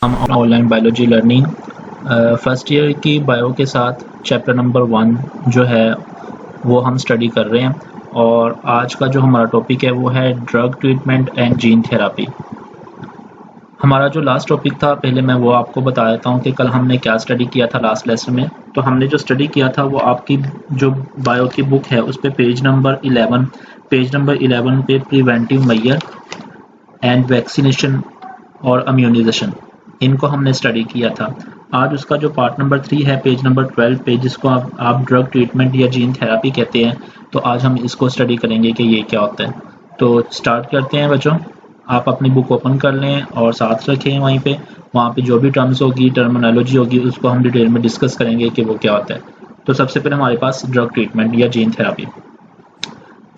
हम online biology learning first year की bio के साथ चैप्टर नंबर 1 जो है वो हम स्टडी कर रहे हैं। और आज का जो हमारा टॉपिक है वो है drug treatment and gene therapy. हमारा जो लास्ट टॉपिक था, पहले मैं वो आपको बता देता हूँ कि कल हमने क्या स्टडी किया था लास्ट लेसन में। तो हमने जो स्टडी किया था वो आपकी जो बायो की बुक है उस पे पेज नंबर 11 पे प्रिवेंटिव मेजर एंड वैक्सीनेशन और इम्यूनाइजेशन, इनको हमने स्टडी किया था। आज उसका जो पार्ट नंबर 3 है, पेज नंबर 12 पे, जिसको आप ड्रग ट्रीटमेंट या जीन थेरापी कहते हैं, तो आज हम इसको स्टडी करेंगे कि ये क्या होता है। तो स्टार्ट करते हैं बच्चों। आप अपनी बुक ओपन कर लें और साथ रखें वहाँ पे जो भी टर्म्स होगी, टर्मिनोलॉजी होगी, उसको हम डिटेल में डिस्कस करेंगे कि वो क्या होता है। तो सबसे पहले हमारे पास ड्रग ट्रीटमेंट या gene therapy.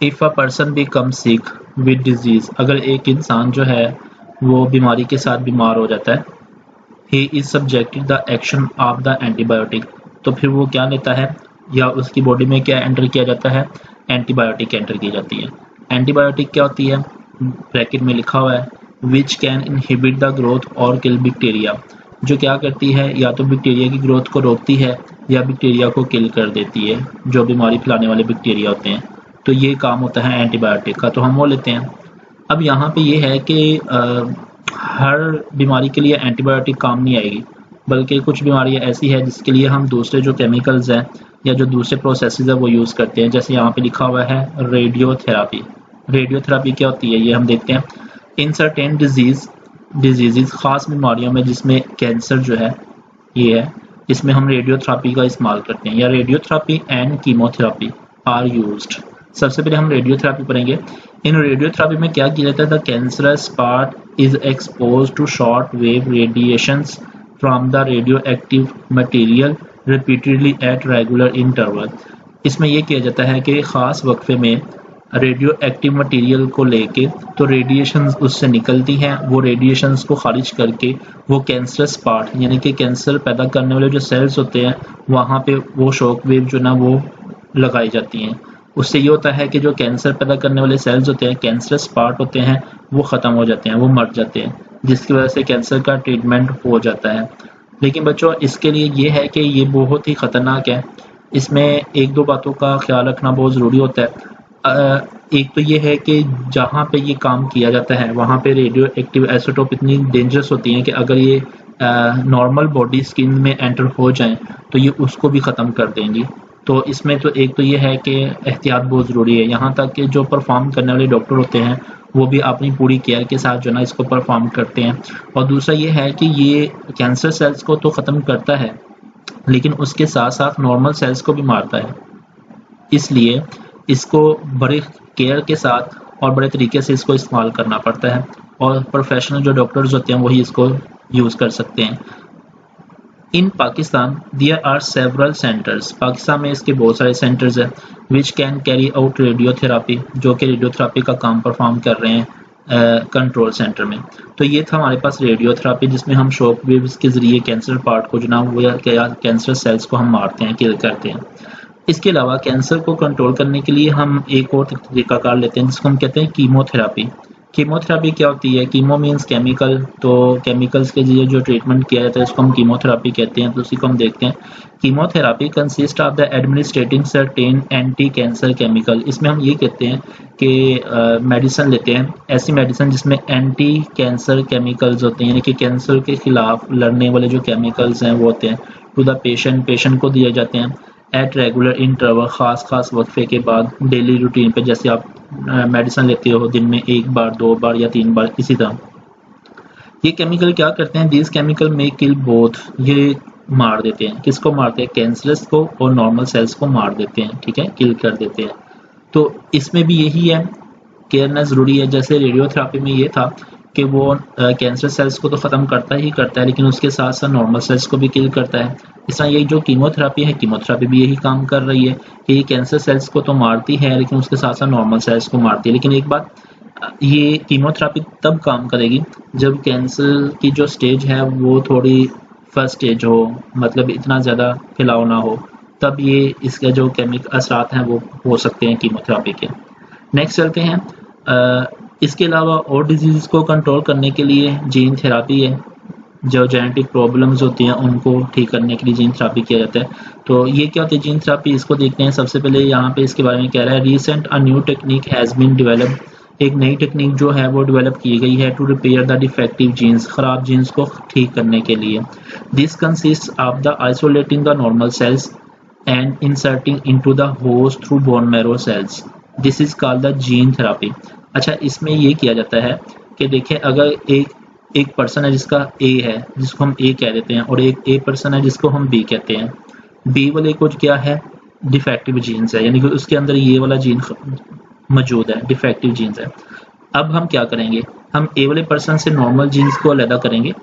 If a person become sick with disease, अगर एक इंसान जो है वो बीमारी के साथ बीमार हो जाता है, he is subjected the action of the antibiotic, तो फिर वो क्या लेता है या उसकी बॉडी में क्या एंटर किया जाता है, एंटीबायोटिक एंटर की जाती है। एंटीबायोटिक क्या होती है, ब्रैकेट में लिखा हुआ है which can inhibit the growth और किल बैक्टीरिया, जो क्या करती है, या तो बैक्टीरिया की ग्रोथ को रोकती है या बैक्टीरिया को किल कर देती है, जो बीमारी फैलाने वाले बैक्टीरिया होते हैं। तो ये काम होता है एंटीबायोटिक का, तो हम वो लेते हैं। अब यहाँ पे ये है कि हर बीमारी के लिए एंटीबायोटिक काम नहीं आएगी, बल्कि कुछ बीमारियाँ ऐसी है जिसके लिए हम दूसरे जो केमिकल्स हैं या जो दूसरे प्रोसेसेस है वो यूज़ करते हैं। जैसे यहाँ पे लिखा हुआ है रेडियोथेरापी। रेडियोथेरापी क्या होती है ये हम देखते हैं। इन सर्टेन डिजीज़, ख़ास बीमारियों में जिसमें कैंसर जो है ये है, इसमें हम रेडियोथेरापी का इस्तेमाल करते हैं, या radiotherapy and chemotherapy are used. सबसे पहले हम रेडियोथेरापी पढ़ेंगे। इन रेडियोथेरापी में क्या किया जाता है, the cancerous part is expose to short wave radiations from the radioactive material repeatedly at regular interval. इसमें यह किया जाता है कि ख़ास वक्फे में रेडियो एक्टिव मटेरियल को लेके तो रेडिएशंस उससे निकलती हैं, वो रेडिएशंस को खारिज करके वो कैंसरस पार्ट यानी कि कैंसर पैदा करने वाले जो सेल्स होते हैं वहाँ पे वो शॉक वेव जो ना वो लगाई जाती हैं। उससे ये होता है कि जो कैंसर पैदा करने वाले सेल्स होते हैं, कैंसरस पार्ट होते हैं, वो ख़त्म हो जाते हैं, वो मर जाते हैं, जिसकी वजह से कैंसर का ट्रीटमेंट हो जाता है। लेकिन बच्चों इसके लिए ये है कि ये बहुत ही ख़तरनाक है। इसमें एक दो बातों का ख्याल रखना बहुत ज़रूरी होता है। एक तो ये है कि जहाँ पे ये काम किया जाता है वहाँ पे रेडियो एक्टिव आइसोटोप इतनी डेंजरस होती हैं कि अगर ये नॉर्मल बॉडी स्किन में एंटर हो जाएं तो ये उसको भी ख़त्म कर देंगी। तो इसमें तो एक तो ये है कि एहतियात बहुत ज़रूरी है। यहाँ तक कि जो परफॉर्म करने वाले डॉक्टर होते हैं वो भी अपनी पूरी केयर के साथ जो ना इसको परफॉर्म करते हैं। और दूसरा ये है कि ये कैंसर सेल्स को तो ख़त्म करता है लेकिन उसके साथ साथ नॉर्मल सेल्स को भी मारता है। इसलिए इसको बड़े केयर के साथ और बड़े तरीके से इसको इस्तेमाल करना पड़ता है, और प्रोफेशनल जो डॉक्टर्स होते हैं वही इसको यूज़ कर सकते हैं। In Pakistan there are several centres, Pakistan में इसके बहुत सारे सेंटर्स हैं which can carry out radiotherapy, जो कि रेडियोथेरापी का काम परफॉर्म कर रहे हैं कंट्रोल सेंटर में। तो ये था हमारे पास रेडियोथेरापी, जिसमें हम शॉक वेव्स के ज़रिए कैंसर पार्ट को जो ना वो या कैंसर सेल्स को हम मारते हैं, किल करते हैं। इसके अलावा कैंसर को कंट्रोल करने के लिए हम एक और तरीकाकार लेते हैं जिसको हम कहते हैं कीमोथेरापी। कीमोथेरापी क्या होती है, कीमो मीन्स केमिकल, तो केमिकल्स के जरिए जो ट्रीटमेंट किया जाता है उसको हम कीमोथेरापी कहते हैं। तो उसी को हम देखते हैं। Chemotherapy consist of the administrating certain anti cancer chemical. इसमें हम ये कहते हैं कि मेडिसिन लेते हैं, ऐसी मेडिसिन जिसमें एंटी कैंसर केमिकल्स होते हैं, यानी कि कैंसर के खिलाफ लड़ने वाले जो केमिकल्स हैं वो होते हैं, टू द पेशेंट को दिए जाते हैं एट रेगुलर इंटरवल, खास वक्फे के बाद, डेली रूटीन पे, जैसे आप मेडिसिन लेते हो दिन में 1 बार 2 बार या 3 बार, इसी तरह। ये केमिकल क्या करते हैं, दिस केमिकल में किल बोथ, ये मार देते हैं, किसको मारते हैं, कैंसरस को और नॉर्मल सेल्स को मार देते हैं, ठीक है, किल कर देते हैं। तो इसमें भी यही है, केयरनेस ज़रूरी है। जैसे रेडियोथेरापी में ये था कि वो कैंसर सेल्स को तो ख़त्म करता ही करता है लेकिन उसके साथ साथ नॉर्मल सेल्स को भी किल करता है। इस तरह ये जो कीमोथेरापी है, कीमोथेरापी भी यही काम कर रही है कि ये कैंसर सेल्स को तो मारती है लेकिन उसके साथ साथ नॉर्मल सेल्स को मारती है। लेकिन एक बात, ये कीमोथेरापी तब काम करेगी जब कैंसर की जो स्टेज है वो थोड़ी फर्स्ट स्टेज हो, मतलब इतना ज़्यादा फैलाव ना हो, तब ये इसके जो केमिकल असरात हैं वो हो सकते हैं कीमोथेरापी के। नेक्स्ट चलते हैं। इसके अलावा और डिजीज़ को कंट्रोल करने के लिए जीन थेरापी है। जो जेनेटिक प्रॉब्लम्स होती हैं उनको ठीक करने के लिए जीन थेरापी किया जाता है। तो ये क्या होती है जीन थेरापी, इसको देखते हैं। सबसे पहले यहाँ पे इसके बारे में कह रहा है, recent a new technique has been developed, एक नई टेक्निक जो है वो डेवलप की गई है to repair the defective genes, खराब जीन्स को ठीक करने के लिए। This consist of the isolating the normal cells and inserting into the host through bone marrow cells, this is called the gene therapy. अच्छा, इसमें ये किया जाता है कि देखें, अगर एक पर्सन है जिसका ए है, जिसको हम ए कह देते हैं, और एक ए पर्सन है जिसको हम बी कहते हैं। बी वाले को क्या है, डिफेक्टिव जीन्स है, यानी कि उसके अंदर ये वाला जीन मौजूद है, डिफेक्टिव जीन्स है। अब हम क्या करेंगे, हम ए वाले पर्सन से नॉर्मल जीन्स को अलग करेंगे।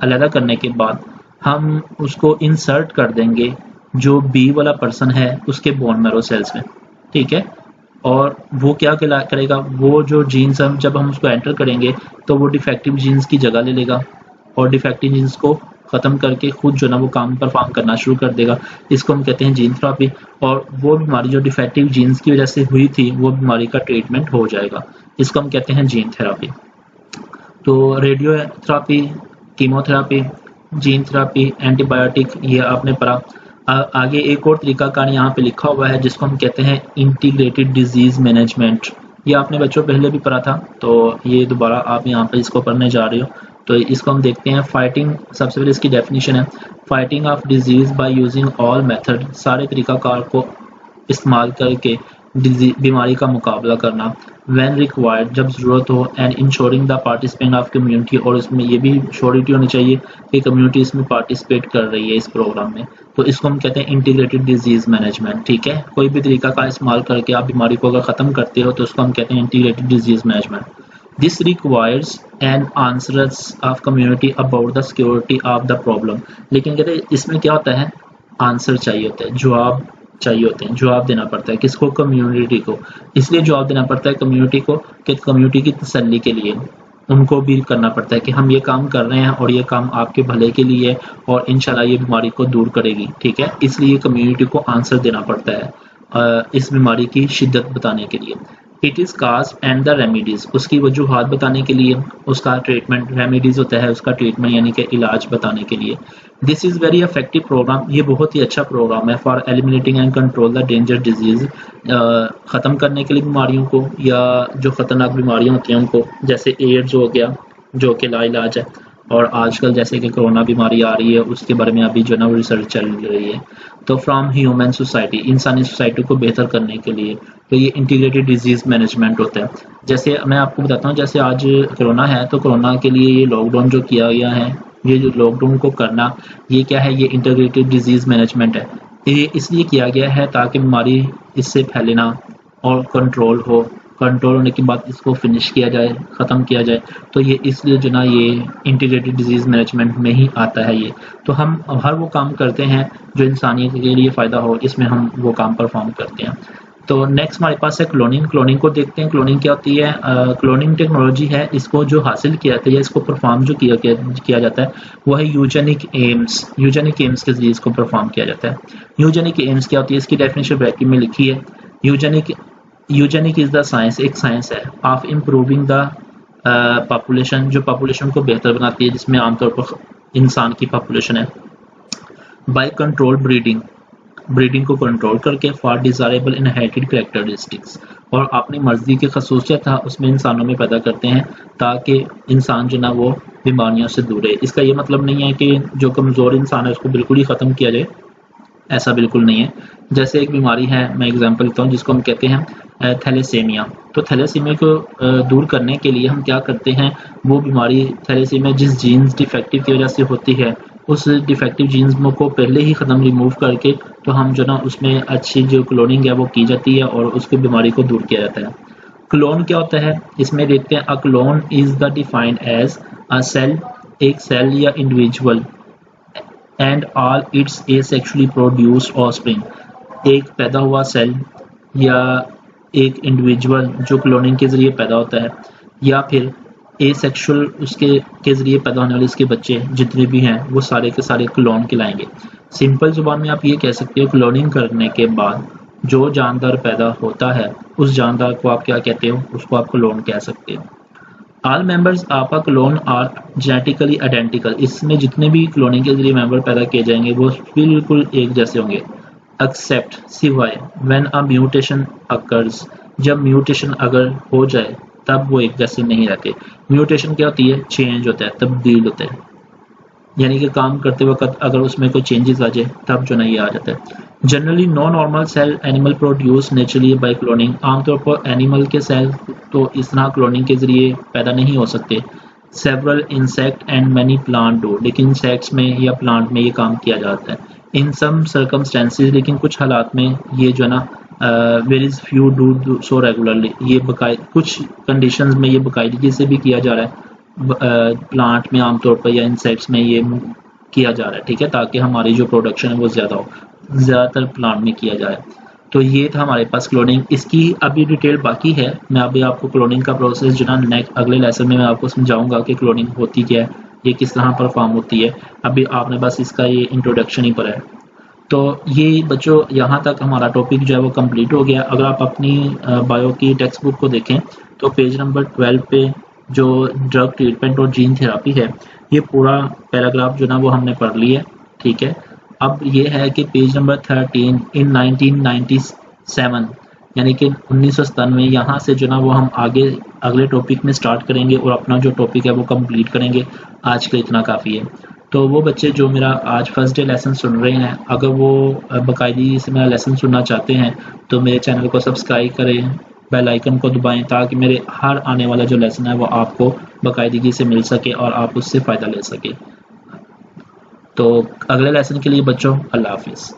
अलग करने के बाद हम उसको इंसर्ट कर देंगे जो बी वाला पर्सन है उसके बोन मैरो सेल्स में, ठीक है। और वो क्या करेगा, वो जो जीन्स हम जब हम उसको एंटर करेंगे तो वो डिफेक्टिव जीन्स की जगह ले लेगा और डिफेक्टिव जीन्स को ख़त्म करके खुद जो ना वो काम परफॉर्म करना शुरू कर देगा। इसको हम कहते हैं जीन थेरापी। और वो बीमारी जो डिफेक्टिव जीन्स की वजह से हुई थी वो बीमारी का ट्रीटमेंट हो जाएगा। इसको हम कहते हैं जीन थेरापी। तो radio therapy, chemotherapy, gene therapy, antibiotic, ये आपने पढ़ा। आगे एक और तरीका कार यहाँ पे लिखा हुआ है जिसको हम कहते हैं इंटीग्रेटेड डिजीज मैनेजमेंट। ये आपने बच्चों पहले भी पढ़ा था, तो ये दोबारा आप यहाँ पे इसको पढ़ने जा रहे हो। तो इसको हम देखते हैं। फाइटिंग, सबसे पहले इसकी डेफिनेशन है, fighting of disease by using all method, सारे तरीकाकार को इस्तेमाल करके बीमारी का मुकाबला करना। व्हेन रिक्वायर्ड, जब ज़रूरत हो। And ensuring the participant of community, और इसमें ये भी श्योरिटी होनी चाहिए कि कम्युनिटी इसमें पार्टिसिपेट कर रही है इस प्रोग्राम में। तो इसको हम कहते हैं इंटीग्रेटेड डिजीज मैनेजमेंट, ठीक है। कोई भी तरीका का इस्तेमाल करके आप बीमारी को अगर ख़त्म करते हो तो उसको हम कहते हैं integrated disease management. This requires N answers of community about the security of the problem. लेकिन कहते हैं इसमें क्या होता है, आंसर चाहिए होता है, जवाब चाहिए होते हैं, जवाब देना पड़ता है। किसको, कम्युनिटी को। इसलिए जवाब देना पड़ता है कम्युनिटी को कि कम्युनिटी की तसल्ली के लिए उनको भी करना पड़ता है कि हम ये काम कर रहे हैं और ये काम आपके भले के लिए है और इंशाल्लाह ये बीमारी को दूर करेगी, ठीक है। इसलिए कम्युनिटी को आंसर देना पड़ता है इस बीमारी की शिद्दत बताने के लिए। It is cause and the remedies, उसकी वजूहात बताने के लिए, उसका ट्रीटमेंट, रेमेडीज़ होता है उसका ट्रीटमेंट यानी कि इलाज बताने के लिए। This is very effective program, ये बहुत ही अच्छा प्रोग्राम है for eliminating and control the danger disease, ख़त्म करने के लिए बीमारियों को या जो ख़तरनाक बीमारियाँ होती हैं उनको, जैसे एड्स हो गया जो कि लाइलाज है, और आजकल जैसे कि कोरोना बीमारी आ रही है उसके बारे में अभी जो ना वो रिसर्च चल रही है। तो फ्रॉम ह्यूमन सोसाइटी, इंसानी सोसाइटी को बेहतर करने के लिए, तो ये इंटीग्रेटेड डिजीज़ मैनेजमेंट होता है। जैसे मैं आपको बताता हूँ, जैसे आज कोरोना है तो कोरोना के लिए ये लॉकडाउन जो किया गया है, ये जो लॉकडाउन को करना, ये क्या है, ये इंटीग्रेटेड डिजीज़ मैनेजमेंट है। ये इसलिए किया गया है ताकि बीमारी इससे फैले ना और कंट्रोल हो, कंट्रोल होने के बाद इसको फिनिश किया जाए, ख़त्म किया जाए। तो ये इसलिए जो ना ये इंटीग्रेटेड डिजीज़ मैनेजमेंट में ही आता है ये। तो हम हर वो काम करते हैं जो इंसानियत के लिए फ़ायदा हो, इसमें हम वो काम परफॉर्म करते हैं। तो नेक्स्ट हमारे पास है क्लोनिंग। क्लोनिंग को देखते हैं, क्लोनिंग क्या होती है। क्लोनिंग टेक्नोलॉजी है, इसको जो हासिल किया जाता है, इसको परफॉर्म जो किया जाता है वो है यूजेनिक एम्स। यूजेनिक एम्स के जरिए इसको परफॉर्म किया जाता है। यूजेनिक एम्स क्या होती है, इसकी डेफिनेशन ब्रैकेट में लिखी है। यूजेनिक इज द साइंस, एक साइंस है, ऑफ इम्प्रूविंग द पॉपुलेशन, जो पॉपुलेशन को बेहतर बनाती है, जिसमें आमतौर पर इंसान की पॉपुलेशन है। बाय कंट्रोल ब्रीडिंग, ब्रीडिंग को कंट्रोल करके फॉर डिजायरेबल इनहेरिटेड कैरेक्टरिस्टिक्स, और अपनी मर्जी की खसूसियत था उसमें इंसानों में पैदा करते हैं ताकि इंसान जो ना वो बीमारियों से दूर रहे। इसका ये मतलब नहीं है कि जो कमज़ोर इंसान है उसको बिल्कुल ही ख़त्म किया जाए, ऐसा बिल्कुल नहीं है। जैसे एक बीमारी है, मैं एग्जांपल देता हूँ, जिसको हम कहते हैं थैलेसीमिया। तो थैलेसीमिया को दूर करने के लिए हम क्या करते हैं, वो बीमारी थैलेसीमिया जिस जीन्स डिफेक्टिव की वजह से होती है उस डिफेक्टिव जीन्स को पहले ही ख़त्म रिमूव करके तो हम जो ना उसमें अच्छी जो क्लोनिंग है वो की जाती है और उसकी बीमारी को दूर किया जाता है। क्लोन क्या होता है, इसमें देखते हैं। A clone is the defined as a cell, एक सेल या individual, and all its asexually produced offspring, एक पैदा हुआ सेल या एक इंडिविजुअल जो क्लोनिंग के ज़रिए पैदा होता है, या फिर एसेक्सुअल उसके के ज़रिए पैदा होने वाले इसके बच्चे जितने भी हैं वो सारे के सारे क्लोन कहलाएंगे। सिंपल जुबान में आप ये कह सकते हो, क्लोनिंग करने के बाद जो जानदार पैदा होता है उस जानदार को आप क्या कहते हो, उसको आप क्लोन कह सकते हो। All members of a clone are genetically identical, इसमें जितने भी क्लोनिंग के जरिए मेंबर पैदा किए जाएंगे वो बिल्कुल एक जैसे होंगे, एक्सेप्ट सिवाय व्हेन अ म्यूटेशन अकर्स, जब म्यूटेशन अगर हो जाए तब वो एक जैसे नहीं रहते। म्यूटेशन क्या होती है? चेंज होता है, तब्दील होता है, यानी कि काम करते वक्त अगर उसमें कोई चेंजेस आ जाए तब जो ना ये आ जाता है। Generally no normal cell animal produce naturally by cloning, आमतौर पर एनिमल के सेल तो इस तरह क्लोनिंग के जरिए पैदा नहीं हो सकते। Several insect and many plant do, लेकिन इंसेक्ट्स में या प्लांट में ये काम किया जाता है। इन सम सर्कमस्टेंसेज, लेकिन कुछ हालात में ये जो है ना where is few do so regularly, ये कुछ कंडीशंस में ये बाकायदगी से भी किया जा रहा है, प्लांट में आमतौर पर या इंसेक्ट्स में ये किया जा रहा है, ठीक है, ताकि हमारी जो प्रोडक्शन है वो ज़्यादा हो, ज़्यादातर प्लांट में किया जाए। तो ये था हमारे पास क्लोनिंग, इसकी अभी डिटेल बाकी है, मैं अभी आपको क्लोनिंग का प्रोसेस जो ना नेक्स्ट अगले लेसन में मैं आपको समझाऊंगा कि क्लोनिंग होती क्या है, ये किस तरह परफॉर्म होती है। अभी आपने बस इसका ये इंट्रोडक्शन ही पढ़ा है। तो ये बच्चों यहाँ तक हमारा टॉपिक जो है वो कंप्लीट हो गया। अगर आप अपनी बायो की टेक्स्ट बुक को देखें तो पेज नंबर 12 पे जो ड्रग ट्रीटमेंट और जीन थेरापी है, ये पूरा पैराग्राफ जो ना वो हमने पढ़ लिया, ठीक है। अब ये है कि पेज नंबर 13 इन 1997 यानी कि 1997 यहाँ से जो ना वो हम आगे अगले टॉपिक में स्टार्ट करेंगे और अपना जो टॉपिक है वो कंप्लीट करेंगे। आज के इतना काफ़ी है। तो वो बच्चे जो मेरा आज फर्स्ट डे लेसन सुन रहे हैं, अगर वो बाकायदगी से मेरा लेसन सुनना चाहते हैं तो मेरे चैनल को सब्सक्राइब करें, बेल आइकन को दबाएं, ताकि मेरे हर आने वाला जो लेसन है वो आपको बाकायदगी से मिल सके और आप उससे फ़ायदा ले सके। तो अगले लेसन के लिए बच्चों अल्लाह हाफिज़।